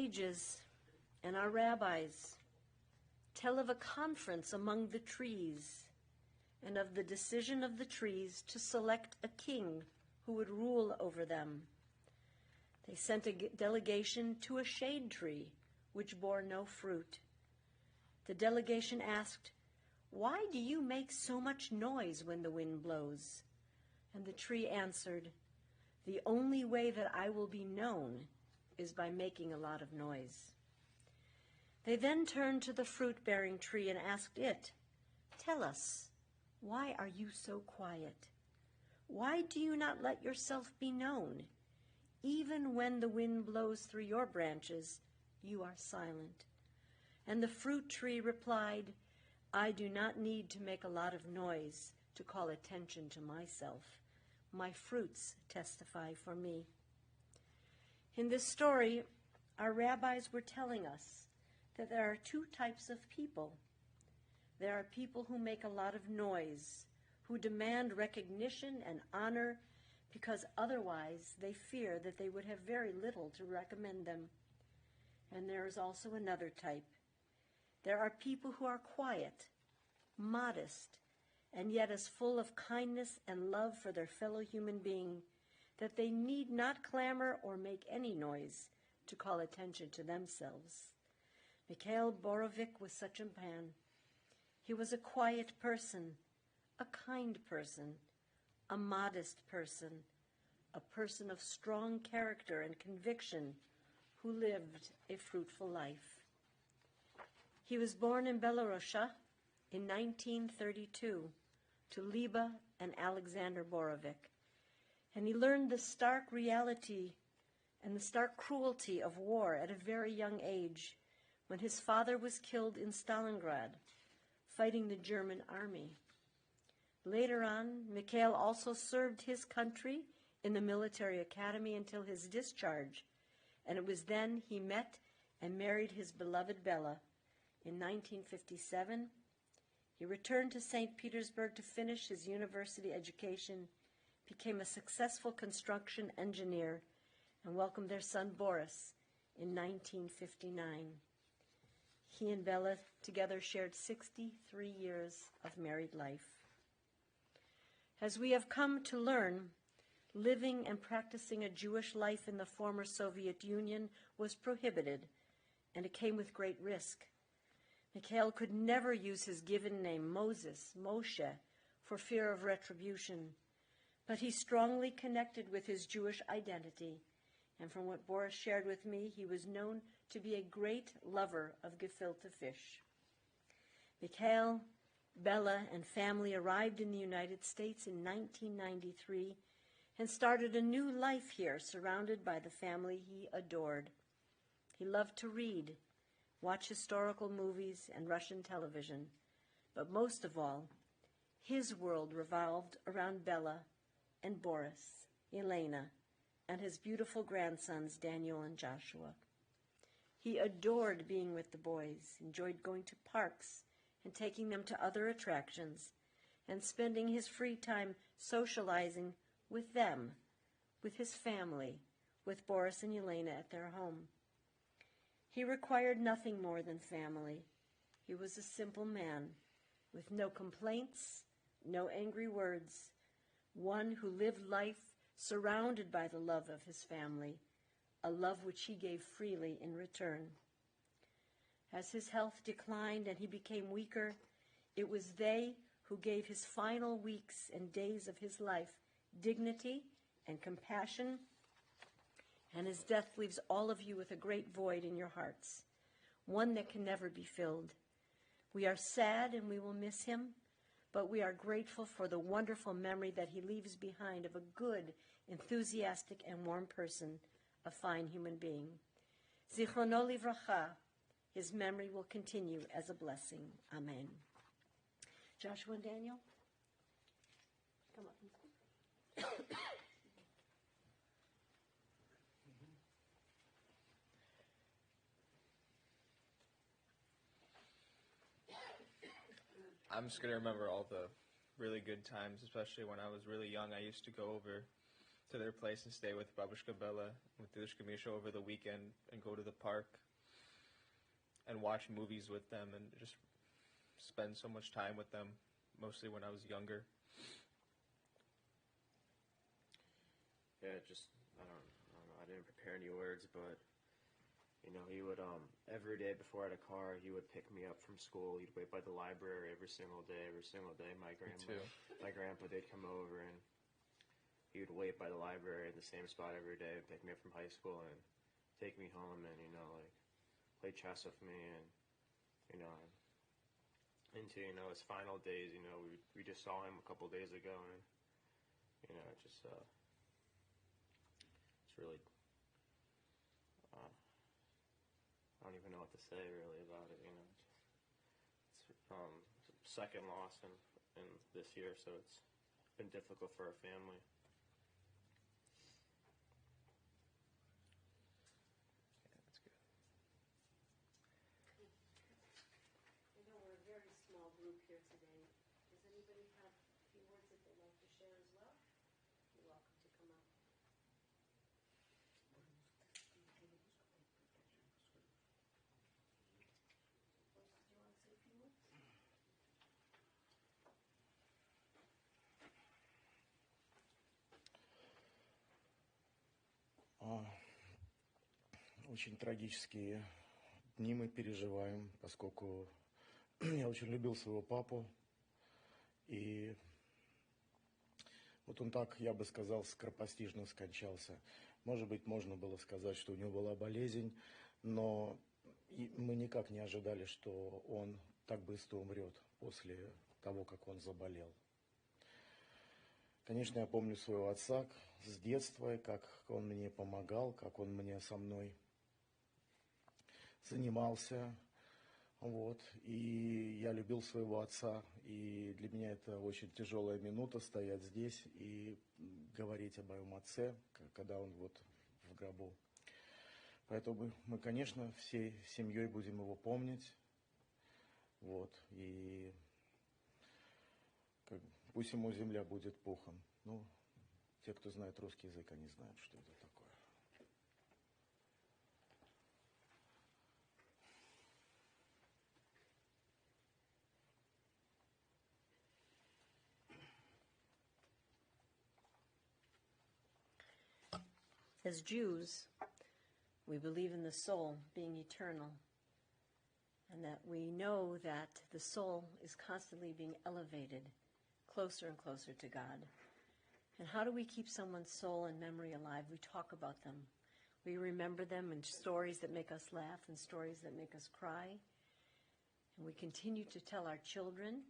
sages and our rabbis tell of a conference among the trees and of the decision of the trees to select a king who would rule over them. They sent a delegation to a shade tree which bore no fruit. The delegation asked, "Why do you make so much noise when the wind blows?" And the tree answered, "The only way that I will be known is by making a lot of noise." They then turned to the fruit-bearing tree and asked it, "Tell us, why are you so quiet? Why do you not let yourself be known? Even when the wind blows through your branches, you are silent." And the fruit tree replied, "I do not need to make a lot of noise to call attention to myself. My fruits testify for me." In this story, our rabbis were telling us that there are two types of people. There are people who make a lot of noise, who demand recognition and honor because otherwise they fear that they would have very little to recommend them. And there is also another type. There are people who are quiet, modest, and yet as full of kindness and love for their fellow human being that they need not clamor or make any noise to call attention to themselves. Mikhail Borovik was such a man. He was a quiet person, a kind person, a modest person, a person of strong character and conviction who lived a fruitful life. He was born in Belarusia in 1932 to Liba and Alexander Borovik, and he learned the stark reality and the stark cruelty of war at a very young age when his father was killed in Stalingrad, fighting the German army. Later on, Mikhail also served his country in the military academy until his discharge, and it was then he met and married his beloved Bella. In 1957, he returned to St. Petersburg to finish his university education, became a successful construction engineer, and welcomed their son Boris in 1959. He and Bella together shared 63 years of married life. As we have come to learn, living and practicing a Jewish life in the former Soviet Union was prohibited, and it came with great risk. Mikhail could never use his given name, Moses, Moshe, for fear of retribution, but he strongly connected with his Jewish identity, and from what Boris shared with me, he was known to be a great lover of gefilte fish. Mikhail, Bella, and family arrived in the United States in 1993 and started a new life here, surrounded by the family he adored. He loved to read, watch historical movies and Russian television, but most of all, his world revolved around Bella and Boris, Elena, and his beautiful grandsons, Daniel and Joshua. He adored being with the boys, enjoyed going to parks and taking them to other attractions, and spending his free time socializing with them, with his family, with Boris and Elena at their home. He required nothing more than family. He was a simple man, with no complaints, no angry words, one who lived life surrounded by the love of his family, a love which he gave freely in return. As his health declined and he became weaker, it was they who gave his final weeks and days of his life dignity and compassion, and his death leaves all of you with a great void in your hearts, one that can never be filled. We are sad and we will miss him, but we are grateful for the wonderful memory that he leaves behind of a good, enthusiastic, and warm person, a fine human being. Zichrono livracha, his memory will continue as a blessing. Amen. Joshua and Daniel, come up and speak. I'm just going to remember all the really good times, especially when I was really young. I used to go over to their place and stay with Babushka Bella, with Didushka Misha over the weekend and go to the park and watch movies with them and just spend so much time with them, mostly when I was younger. Yeah, I don't know, I didn't prepare any words, but, you know, he would, every day before I had a car, he would pick me up from school. He'd wait by the library every single day. My grandpa, they'd come over, and he would wait by the library in the same spot every day, pick me up from high school, and take me home, and, you know, like, play chess with me, and, you know, into, you know, his final days. You know, we just saw him a couple days ago, and, you know, it's really, I don't even know what to say really about it. You know, it's second loss in this year, so it's been difficult for our family. That's good. I know we're a very small group here today. Does anybody have a few words that they'd like to share as well? You're welcome to come up. Do you want to say a few words? Очень трагические дни мы переживаем, поскольку я очень любил своего папу. И вот он так, я бы сказал, скоропостижно скончался. Может быть, можно было сказать, что у него была болезнь, но мы никак не ожидали, что он так быстро умрет после того, как он заболел. Конечно, я помню своего отца с детства, как он мне помогал, как он мне со мной занимался. Вот. И я любил своего отца, и для меня это очень тяжелая минута стоять здесь и говорить о моем отце, когда он вот в гробу. Поэтому мы, конечно, всей семьей будем его помнить. Вот. И пусть ему земля будет пухом. Ну, те, кто знает русский язык, они знают, что это такое. As Jews, we believe in the soul being eternal, and that we know that the soul is constantly being elevated closer and closer to God. And how do we keep someone's soul and memory alive? We talk about them. We remember them in stories that make us laugh and stories that make us cry. And we continue to tell our children,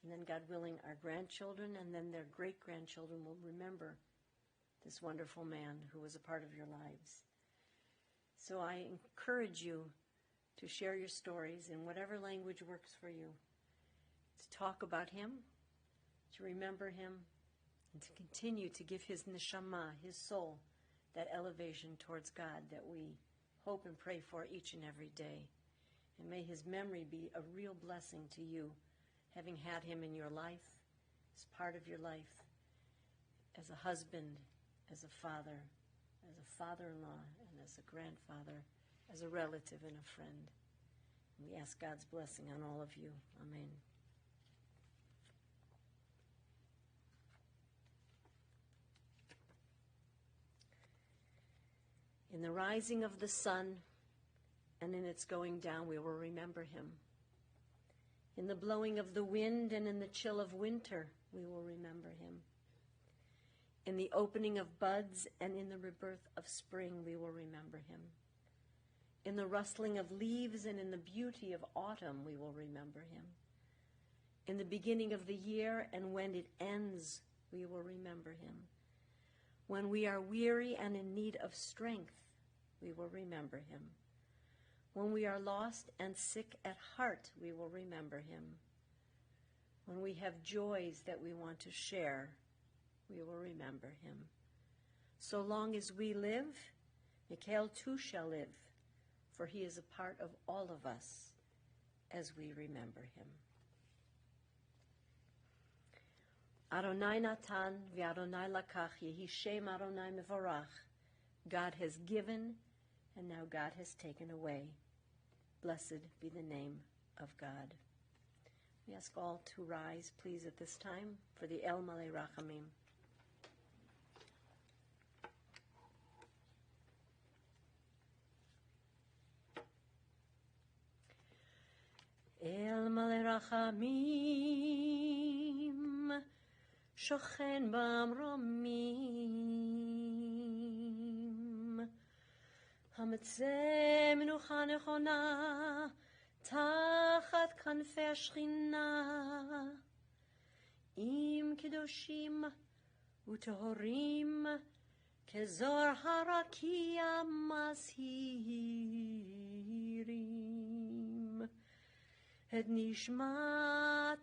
and then, God willing, our grandchildren, and then their great-grandchildren will remember this wonderful man who was a part of your lives. So I encourage you to share your stories in whatever language works for you, to talk about him, to remember him, and to continue to give his neshama, his soul, that elevation towards God that we hope and pray for each and every day. And may his memory be a real blessing to you, having had him in your life, as part of your life, as a husband, as a father, as a father-in-law, and as a grandfather, as a relative and a friend. And we ask God's blessing on all of you. Amen. In the rising of the sun and in its going down, we will remember him. In the blowing of the wind and in the chill of winter, we will remember him. In the opening of buds and in the rebirth of spring, we will remember him. In the rustling of leaves and in the beauty of autumn, we will remember him. In the beginning of the year and when it ends, we will remember him. When we are weary and in need of strength, we will remember him. When we are lost and sick at heart, we will remember him. When we have joys that we want to share, we will remember him. So long as we live, Mikhail too shall live, for he is a part of all of us as we remember him. Adonai Natan v'Adonai Lakach, Yehi Shem Adonai Mevorach. God has given, and now God has taken away. Blessed be the name of God. We ask all to rise, please, at this time for the El Malei Rachamim. El Malei Rachamim, Shochen Bamromim, Hametzeh Menucha Nechona, Tachat Kanfei Shechina, Im Kedoshim Utohorim, Kezor Harakia Mashirim, Et Nishmat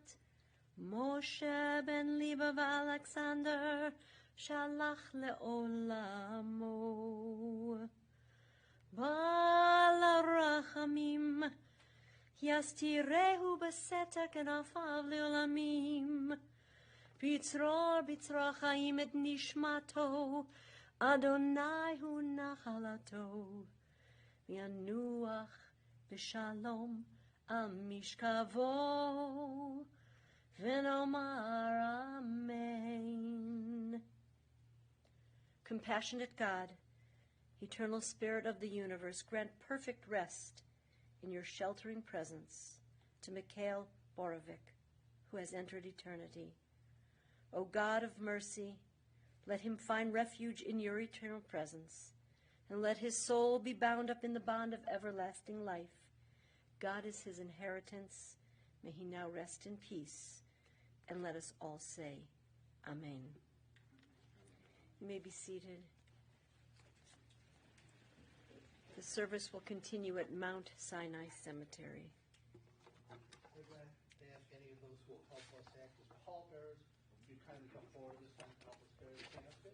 Moshe ben Liba Alexander Shalach Le'olamo Bal Rachamim Yastirehu Besetek Enafav Le'olamim Bitzror Chaim Et Nishmato Adonai Hu Nachalato V'yanuach B'shalom Al Mishkavo V'nomar Amen. Compassionate God, eternal Spirit of the universe, grant perfect rest in your sheltering presence to Mikhail Borovik, who has entered eternity. O God of mercy, let him find refuge in your eternal presence, and let his soul be bound up in the bond of everlasting life. God is his inheritance. May he now rest in peace. And let us all say, Amen. You may be seated. The service will continue at Mount Sinai Cemetery. We're going to ask any of those who will help us act as pallbearers. You kindly come forward this time to help us carry the casket.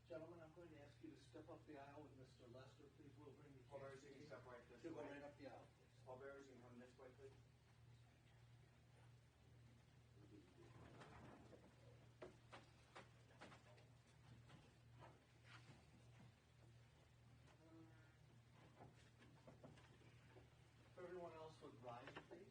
Gentlemen, I'm going to ask you to step up the aisle with Mr. Lester. Please, we'll bring you. Pallbearers, you can step right this Go way. right up the aisle, please. Pallbearers, you can come this way, please. If everyone else would rise, please.